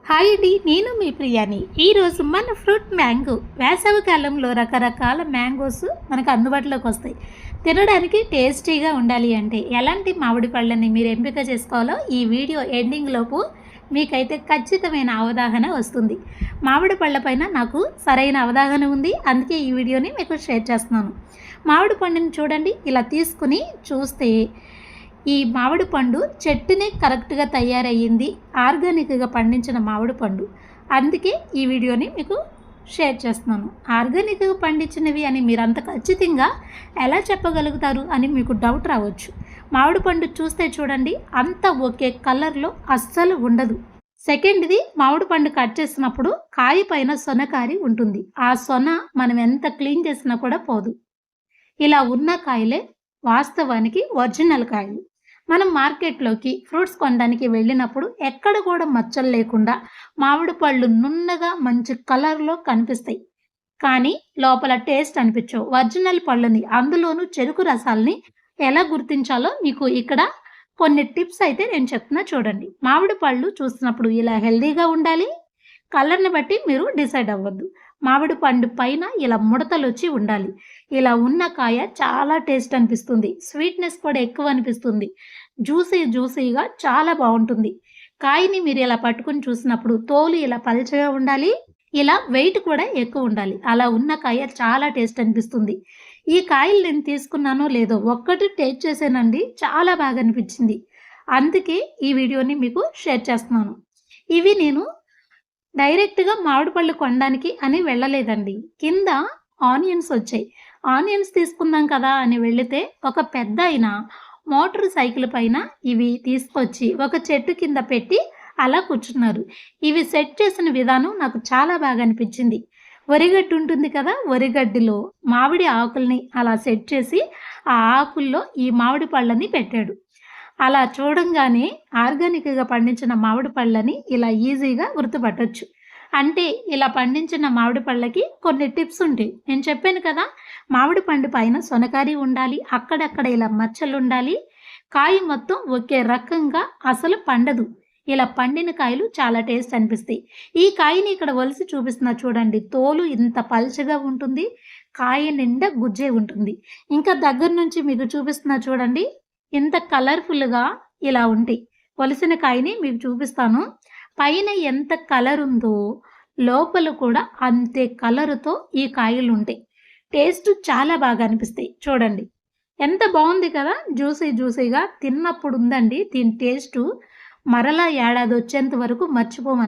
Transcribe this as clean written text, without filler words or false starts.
Hi అండి, నేను మీ ప్రియాని. ఈరోజు మన ఫ్రూట్ మ్యాంగో. వేసవి కాలంలో రకరకాల మ్యాంగోస్ మనకు అందుబాటులోకి వస్తాయి. తినడానికి టేస్టీగా ఉండాలి అంటే ఎలాంటి మామిడి పళ్ళని మీరు ఎంపిక చేసుకోవాలో ఈ వీడియో ఎండింగ్ లోపు మీకైతే ఖచ్చితమైన అవగాహన వస్తుంది. మామిడి పళ్ళపైన నాకు సరైన అవగాహన ఉంది, అందుకే ఈ వీడియోని మీకు షేర్ చేస్తున్నాను. మామిడి పండుని చూడండి, ఇలా తీసుకుని చూస్తే ఈ మామిడి పండు చెట్టునే కరెక్ట్గా తయారయ్యింది, ఆర్గానిక్గా పండించిన మామిడి పండు. అందుకే ఈ వీడియోని మీకు షేర్ చేస్తున్నాను. ఆర్గానిక్గా పండించినవి అని మీరు అంత ఖచ్చితంగా ఎలా చెప్పగలుగుతారు అని మీకు డౌట్ రావచ్చు. మామిడి పండు చూస్తే చూడండి, అంత ఒకే కలర్లో అస్సలు ఉండదు. సెకండ్ది, మామిడి పండు కట్ చేసినప్పుడు కాయ పైన సొనకారి ఉంటుంది. ఆ సొన మనం ఎంత క్లీన్ చేసినా కూడా పోదు. ఇలా ఉన్న కాయలే వాస్తవానికి ఒరిజినల్ కాయలు. మనం మార్కెట్లోకి ఫ్రూట్స్ కొనడానికి వెళ్ళినప్పుడు ఎక్కడ కూడా మచ్చలు లేకుండా మామిడి పళ్ళు నున్నగా మంచి కలర్లో కనిపిస్తాయి, కానీ లోపల టేస్ట్ అనిపించవు. ఒరిజినల్ పళ్ళని, అందులోనూ చెరుకు రసాలని ఎలా గుర్తించాలో మీకు ఇక్కడ కొన్ని టిప్స్ అయితే నేను చెప్తున్నా చూడండి. మామిడి పళ్ళు చూస్తున్నప్పుడు ఇలా హెల్దీగా ఉండాలి. కలర్ని బట్టి మీరు డిసైడ్ అవ్వద్దు. మామిడి పండు పైన ఇలా ముడతలు వచ్చి ఉండాలి. ఇలా ఉన్న కాయ చాలా టేస్ట్ అనిపిస్తుంది, స్వీట్నెస్ కూడా ఎక్కువ అనిపిస్తుంది, జ్యూసీగా చాలా బాగుంటుంది. కాయని మీరు ఇలా పట్టుకుని చూసినప్పుడు తోలు ఇలా పల్చగా ఉండాలి, ఇలా వెయిట్ కూడా ఎక్కువ ఉండాలి. అలా ఉన్న కాయ చాలా టేస్ట్ అనిపిస్తుంది. ఈ కాయలు నేను తీసుకున్నానో లేదో ఒక్కటి టేస్ట్ చేశానండి, చాలా బాగా అనిపించింది. అందుకే ఈ వీడియోని మీకు షేర్ చేస్తున్నాను. ఇవి నేను డైరెక్ట్‌గా మామిడి పళ్ళు కొనడానికి అని వెళ్ళలేదండి. కింద ఆనియన్స్ వచ్చాయి. ఆనియన్స్ తీసుకుందాం కదా అని వెళితే ఒక పెద్దాయన మోటార్ సైకిల్ పైన ఇవి తీసుకొచ్చి ఒక చెట్టు కింద పెట్టి అలా కూర్చున్నారు. ఇవి సెట్ చేసిన విధానం నాకు చాలా బాగా అనిపించింది. వరిగడ్డి ఉంటుంది కదా, వరిగడ్డిలో మామిడి ఆకుల్ని అలా సెట్ చేసి ఆ ఆకుల్లో ఈ మామిడి పళ్ళని పెట్టాడు. అలా చూడంగానే ఆర్గానిక్‌గా పండించిన మామిడి పళ్ళని ఇలా ఈజీగా గుర్తుపట్టొచ్చు. అంటే ఇలా పండించిన మామిడి పళ్ళకి కొన్ని టిప్స్ ఉంటాయి. నేను చెప్పాను కదా, మామిడి పండు పైన సొనకారి ఉండాలి, అక్కడక్కడ ఇలా మచ్చలుండాలి, కాయ మొత్తం ఒకే రకంగా అసలు పండదు. ఇలా పండిన కాయలు చాలా టేస్ట్ అనిపిస్తాయి. ఈ కాయని ఇక్కడ ఒలిసి చూపిస్తున్నా చూడండి, తోలు ఇంత పల్చగా ఉంటుంది, కాయ నిండా గుజ్జే ఉంటుంది. ఇంకా దగ్గర నుంచి మీకు చూపిస్తున్నా చూడండి, ఇంత కలర్‌ఫుల్‌గా ఇలా ఉంటాయి. ఒలిసిన కాయని మీకు చూపిస్తాను. పైన ఎంత కలర్ ఉందో లోపల కూడా అంతే కలరుతో ఈ కాయలుంటాయి. టేస్ట్ చాలా బాగా అనిపిస్తాయి. చూడండి ఎంత బాగుంది కదా, జ్యూసీగా తిన్నప్పుడు ఉందండి దీని టేస్టు. మరలా ఏడాది వచ్చేంత వరకు మర్చిపోము.